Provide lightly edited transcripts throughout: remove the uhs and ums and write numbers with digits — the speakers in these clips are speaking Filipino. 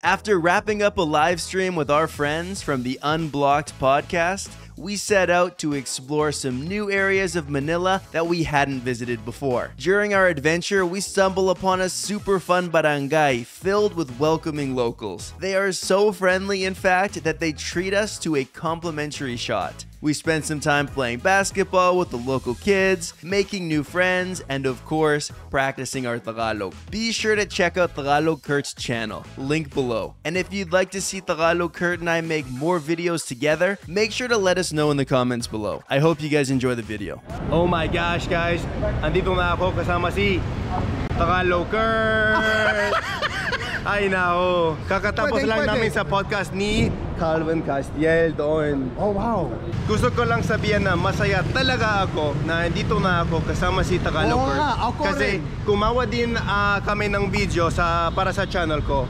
After wrapping up a live stream with our friends from the Unblocked podcast, we set out to explore some new areas of Manila that we hadn't visited before. During our adventure, we stumble upon a super fun barangay filled with welcoming locals. They are so friendly, in fact, that they treat us to a complimentary shot. We spent some time playing basketball with the local kids, making new friends, and of course, practicing our Tagalog. Be sure to check out Tagalog Kurt's channel, link below. And if you'd like to see Tagalog Kurt and I make more videos together, make sure to let us know in the comments below. I hope you guys enjoy the video. Oh my gosh, guys! Andito na ako kasama si Tagalog Kurt! Ay nako, kakatapos lang namin sa podcast ni Calvin Castiel doon. Oh wow! Gusto ko lang sabihin na masaya talaga ako na dito na ako kasama si Tagalog Kurt. Kasi kumawa din kami ng video para sa channel ko.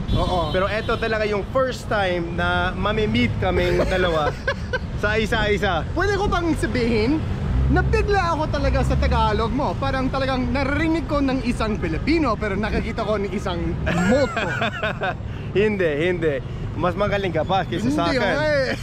Pero eto talaga yung first time na mami-meet kaming dalawa sa isa-isa. Pwede ko pang sabihin, nabigla ako talaga sa Tagalog mo. Parang talagang narinig ko ng isang Pilipino pero nakakita ko ng isang multo. Hindi. Mas magaling ka pa kaysa sa akin.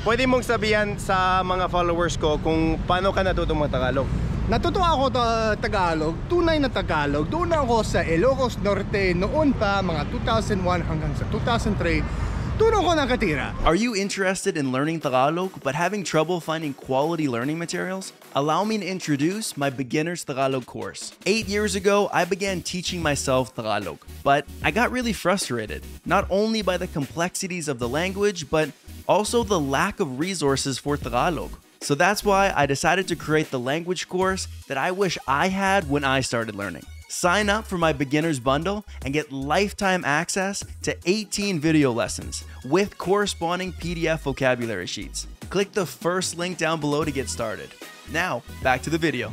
Pwede mong sabihan sa mga followers ko kung paano ka natutong mag-Tagalog. Natuto ako Tagalog, tunay na Tagalog. Doon ako sa Ilocos Norte noon pa, mga 2001 hanggang sa 2003. Doon ako nakatira. Are you interested in learning Tagalog but having trouble finding quality learning materials? Allow me to introduce my Beginner's Tagalog course. 8 years ago, I began teaching myself Tagalog, but I got really frustrated, not only by the complexities of the language, but also the lack of resources for Tagalog. So that's why I decided to create the language course that I wish I had when I started learning. Sign up for my beginner's bundle and get lifetime access to 18 video lessons with corresponding PDF vocabulary sheets. Click the first link down below to get started. Now, back to the video.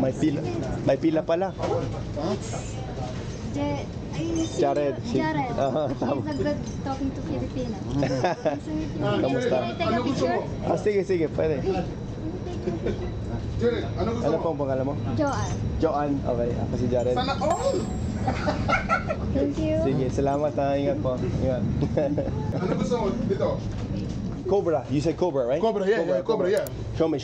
May pila pala. Jared. He's a good talking to Filipino. Kamusta? Can I take a picture? Sige, pwede. Jared, Ano pong pangalan mo? Joanne. Okay, ako si Jared. Sana all! Thank you. Sige, salamat ha. Ingat po. Ingat. Ano gusto mo dito? Cobra. You said Cobra, right? Cobra, yeah. Show me.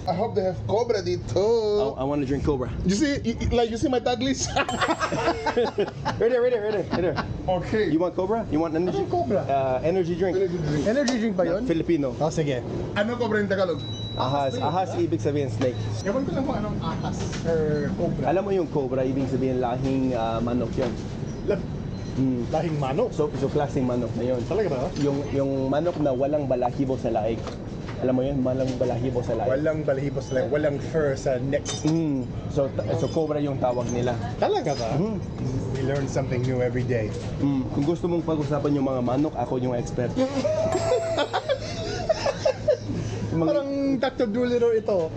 I hope they have Cobra dito. I want to drink Cobra. You see my tag list? Right there. Okay. You want Cobra? You want energy? Cobra? Energy drink. Energy drink ba yun? Filipino. Oh, sige. Ano Cobra yung Tagalog? Ahas ibig sabihin snake. Ewan ko lang kung anong ahas or Cobra. Alam mo yung Cobra, ibig sabihin lahing manok yun. Lahing manok? So klaseng manok na yun. Talaga ba? Yung manok na walang balahibo sa laig. Alam mo yun? Walang balahibo sa laig. Walang balahibo sa laig. Walang fur sa neck. So Cobra yung tawag nila. Talaga ba? We learn something new every day. Kung gusto mong pag-usapan yung mga manok, ako yung expert. Parang Dr. Doolittle ito.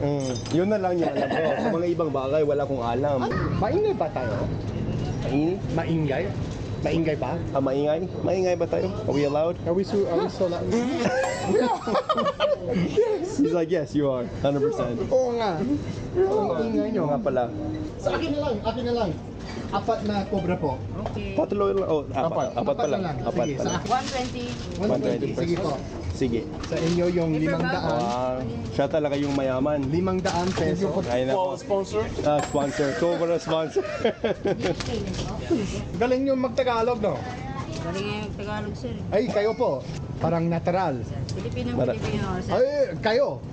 Yun na lang yung alam ko. Sa mga ibang bagay, wala kong alam. Maingay ba tayo? Maingay? Maingay ba? Maingay? Maingay ba tayo? Are we allowed? Are we so loud? Yes. He's like, yes, you are. 100%. Oo nga. Maingay nyo. Nga pala. Sa akin na lang. 4 na Cobra po. Okay. Patlo lang. Oh, apat pala. Apat Sige, pala. 120. 120. Sige po. Sige. Sa inyo yung 500. Siya talaga yung mayaman. 500 peso. Ay na. Sponsor? Sponsor. Cobra sponsor. Galing yung mag-Tagalog, no? Galing yung Tagalog, sir. Ay, kayo po. Parang natural. Filipino, sir. Ay, kayo.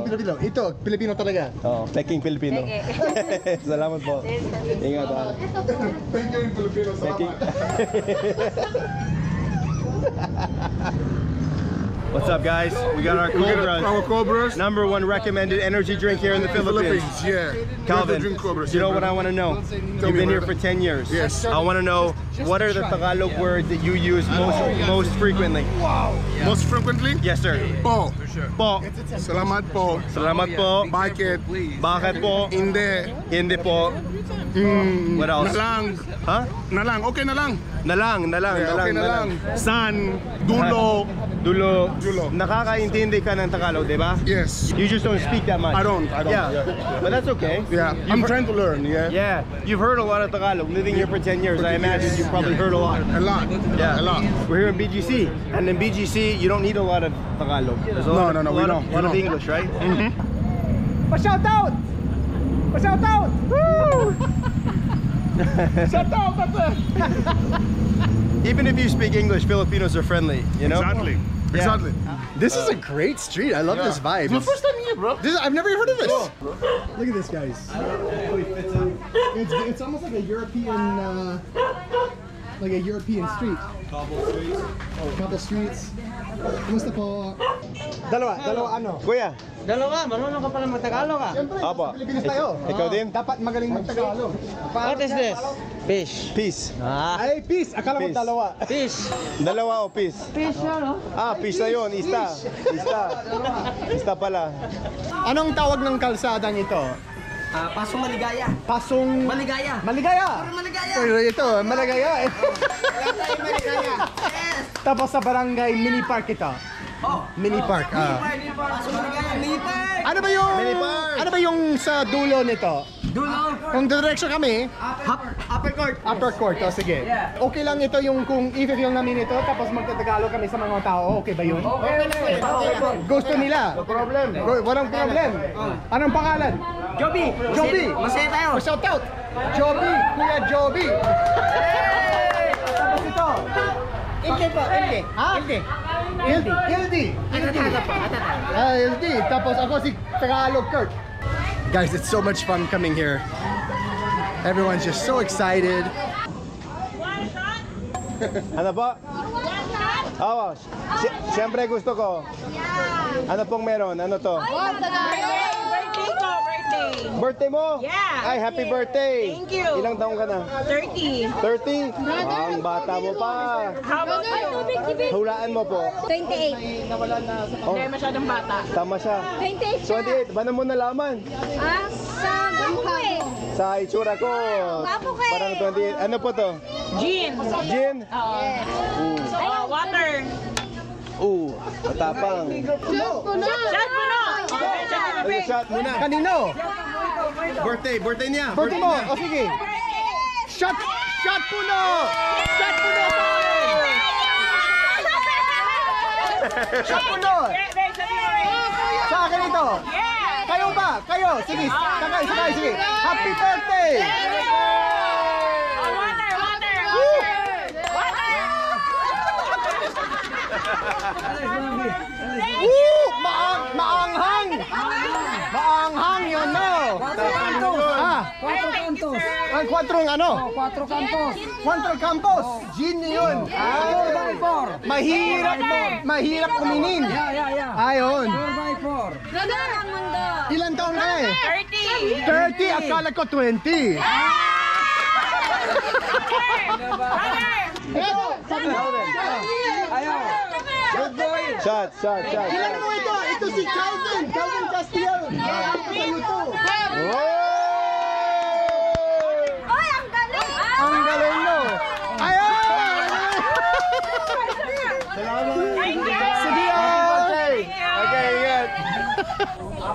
Pilipino. Ito, Pilipino talaga. Peking Filipino. Salamat po. Ingat ha. Peking Filipino. Peking. What's up, guys? We got our Cobras. Our Cobras. #1 recommended energy drink here in the Philippines. Yeah. Calvin, Drink Cobras. you know what I want to know? You've been here for 10 years. Yes. I want to know, what are the Tagalog words that you use most frequently? Wow. Most frequently? Yes, sir. Po. Po. Salamat po. Salamat po. Bakit? Bakit po? Hindi. Hindi po. What else? Nalang. Ha? Nalang. Okay na lang. Nalang. Okay na lang. San. Dulo. Dulo. Dulo. Nakakaintindi ka ng Tagalog, di ba? Yes. You just don't speak that much. I don't. Yeah. But that's okay. Yeah. I'm trying to learn. Yeah. Yeah. You've heard a lot of Tagalog. Living here for 10 years, I imagine you've probably heard a lot. A lot. Yeah. A lot. We're here in BGC, and in BGC, you don't need a lot of Tagalog. There's a lot No, of, we lot don't. of, We lot of don't. English, right? Pa-shout out! Pa-shout out! Woo! Shout out! Even if you speak English, Filipinos are friendly, you know? Exactly. Yeah. Exactly. This is a great street. I love this vibe. It's the first time here, bro. I've never heard of this. Look at this, guys. It's almost like a European, street. Cobble streets. Kumusta po? Dalawa ano? Kuya, Dalawa, marunong ka pala mag-Tagalog ah. Siyempre, Apo. sa Pilipinas tayo. Ikaw din? Dapat magaling mag-Tagalog. What is this? Fish. peace. Ah, Ay, peace. Akala mo Peace. dalawa. fish. Dalawa o peace? Fish yan, no? Ah, peace na yun. Ista. Ista pala. Anong tawag ng kalsadang ito? Pasong Maligaya. Pasong... Maligaya. Maligaya! Maligaya. Pero ito, Maligaya. Maligaya. Yes. Tapos sa barangay mini park ito. Oh. Mini park. Pasong Maligaya. Liper. Ano ba yung Mini park. Ano ba yung sa dulo nito? Dulo. Kung direction kami, Upper court. upper court. O sige. Okay lang ito yung kung i-film namin ito tapos magtatagalog kami sa mga tao. Okay ba yun? Okay. Gusto nila. Problem. Walang problem. Anong pangalan? Joby. Joby. Masaya tayo. Shout out. Joby. Kuya Joby. Tapos ito. Ilde po. Ilde. Ha? Ilde. Ildi. Atataga po. Atataga. Ildi. Tapos ako si Tagalog Kurt. Guys, it's so much fun coming here. Everyone's just so excited. Ano po? Oo. Siyempre gusto ko. Ano pong meron? Ano to? Birthday ko, birthday. Birthday mo? Yeah. Ay, happy birthday. Thank you. Ilang taong ka na? 30. 30? Ang bata mo pa. How about you? Hulaan mo po. 28. Hindi masyadong bata. Tama siya. 28 siya. 28. Ba mo nalaman? Sa gwapo ko eh. Sa itsura ko. Gwapo ka eh. Parang 28. Ano po to? Gin. Gin? Water. Matapang. Shot mo na. Okay, shot mo na. Ay, shot muna. Kanino? Birthday niya. Birthday mo. O sige. Shot puno. Shot puno. Shot puno. Sa akin ito. Kayo ba? Kayo. Sige. Sakay. Sige. Happy birthday. Maanghang! Maanghang yun, no? Ang 4 ano? 4 Campos. 4 Campos. Gin yun. Mahirap kuminin. Ayun. 4x4. Gano'n ang mundo. Ilan taon ka eh? 30. 30. Akala ko 20. Shot. Ilan mo ito? Ito si Calvin Castiel. Oy, ang galing! Ang galing mo. Ayun! Sige, Okay, good.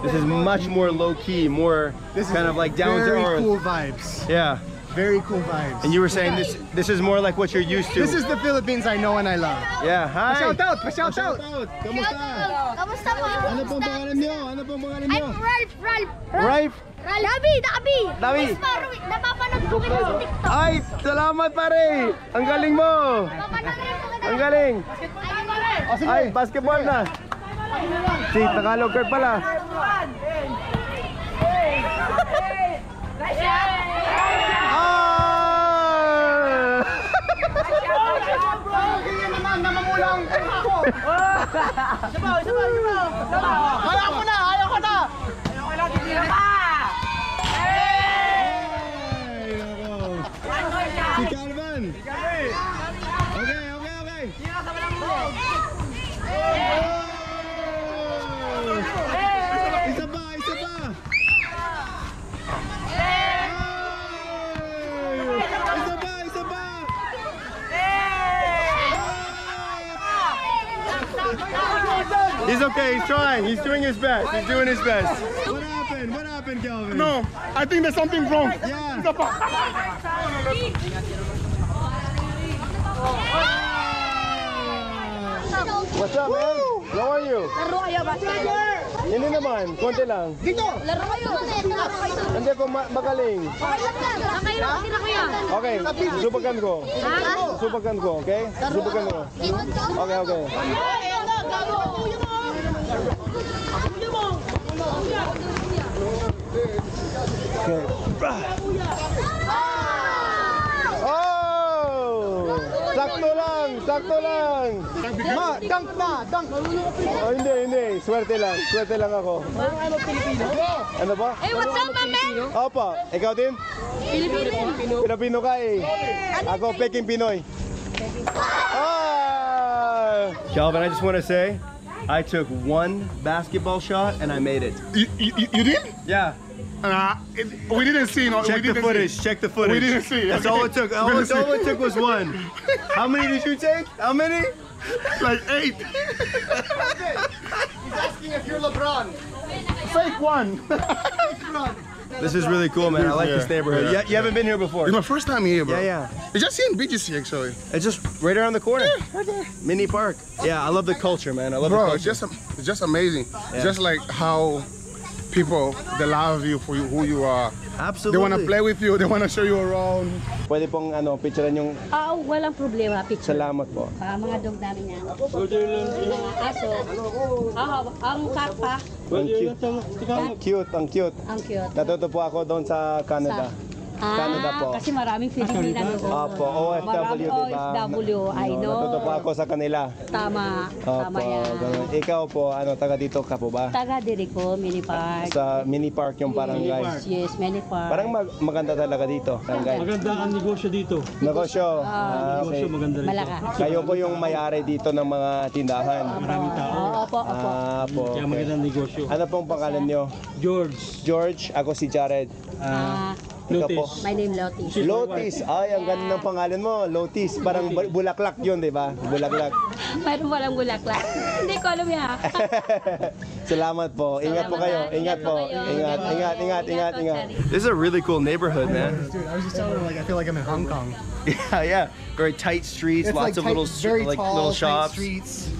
This is much more low key, more kind of like down to very earth. cool vibes. Yeah. Very cool vibes. And you were saying this is more like what you're used to. This is the Philippines I know and I love. Yeah. Hi. Shout out! Shout out! Kamusta po? Ano pong pangalan niyo? I'm Ralph. Ralph. Dabi! Dabi. Napapanood ko kita sa TikTok. Ay, salamat pare. Ang galing mo. Napapanood rin ko kita. Ang galing. Oh, sige. Ay, basketball na. Si Tagalog Kurt pala. Ayaw ko na! Si Calvin. Okay. He's okay. He's trying. He's doing his best. He's doing his best. What happened? What happened, Kelvin? No, I think there's something wrong. Yeah. What's up, man? How are you? Laro kayo ba? Hindi naman. Konti lang. Laro kayo. Hindi ako magaling. Okay lang, sila kuya. Okay. Subukan ko. Subukan ko, okay? Subukan ko. Okay, okay. Okay. Oh! Sakto lang! Sakto lang! Ma, dunk na, dunk. Oh, hindi, hindi. Swerte lang. Swerte lang ako. Ano ba? Hey, what's up, my man? Opo. Ikaw din? Pilipino ka eh. Ako, Peking Pinoy. Ah! Calvin, I just want to say, I took one basketball shot and I made it. You did? Yeah. We didn't see. No, Check the footage. Check the footage. We didn't see. That's all it took. All it took was one. How many did you take? How many? Like 8. He's asking if you're LeBron. Fake one. This is really cool, man. I like this neighborhood. Yeah. You haven't been here before. It's my first time here, bro. Yeah, It's just seeing beaches here, actually. It's just right around the corner. Mini park. Yeah, I love the culture, man. I love Bro, the it's culture. just amazing. Yeah. Just like how people, they love you for who you are. Absolutely. They want to play with you. They want to show you around. Pwede pong picturean yung Walang problema, picture. salamat po. Mga dog namin yan. Mga aso. Ang karpa. Ang cute. Ang cute, ang cute. Ang cute. Natuto po ako doon sa Canada. Canada po. Kasi maraming Pilipina doon. Opo, OFW, Maraming diba? OFW, I know. Natuto po ako sa kanila. Tama. Tama Opo, yan. ganun. Ikaw po, taga dito ka po ba? Taga Dirico, mini park. Sa mini park yung barangay. Yes, mini park. Parang maganda talaga dito. Barangay. Maganda ang negosyo dito. Negosyo. Okay. Negosyo maganda rin. Malaka. Kayo po yung may-ari dito ng mga tindahan. Maraming tao. Opo, opo. Po. Kaya maganda ang negosyo. Ano pong pangalan nyo? George. George, ako si Jared. Ikaw po? Lotus. My name Lotis. Lotis. Ay, ang ganda ng pangalan mo. Lotis. Parang bulaklak yun, di ba? Bulaklak. Mayroon walang bulaklak. Hindi ko alam yan. Salamat po. Ingat po kayo. Ingat po. Ingat. This is a really cool neighborhood, man. Dude, I was just telling her, like, I feel like I'm in Hong Kong. Yeah. Very tight streets, lots of little little shops. streets.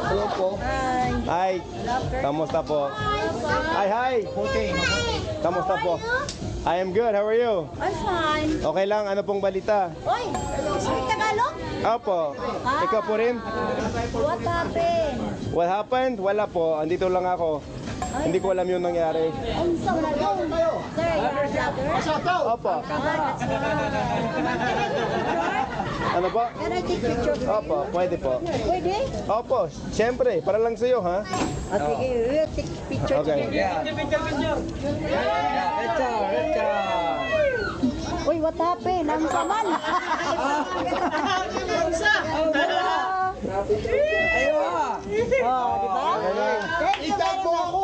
Hello po. Hi. Kamusta po? Hi. Okay. Kamusta po? I am good. How are you? I'm fine. Okay lang. Ano pong balita? Oy, speak Tagalog? Opo. Ikaw po rin? What happened? What happened? Wala po. Andito lang ako. Hindi ko alam yung nangyari. Sir, Opo. Ano po? Can I take picture? Opo, pwede po. Pwede? Opo, siyempre. Para lang sa'yo, ha? Okay, we'll take picture. Okay. Uy, what happened? Ang saman. Oh, di ba? Thank you very much.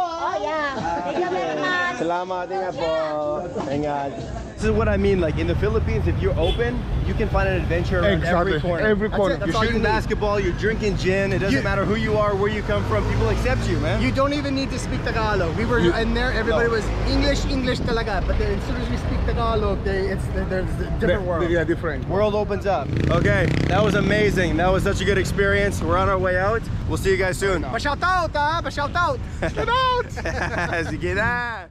Oh, yeah. Thank you very much. Salamat, ingat po. Ingat. This is what I mean, like in the Philippines, if you're open, you can find an adventure around every Exactly. corner. Every corner. That's You all shouldn't you're need. shooting basketball, you're drinking gin, it doesn't matter who you are, where you come from, people accept you, man. You don't even need to speak Tagalog. We were in there, everybody was English talaga. But then as soon as we speak Tagalog, there's a different world. Yeah, different. World opens up. Okay, that was amazing. That was such a good experience. We're on our way out. We'll see you guys soon. Pa-shout out, ha? Pa-shout out. Shout out. Sige na.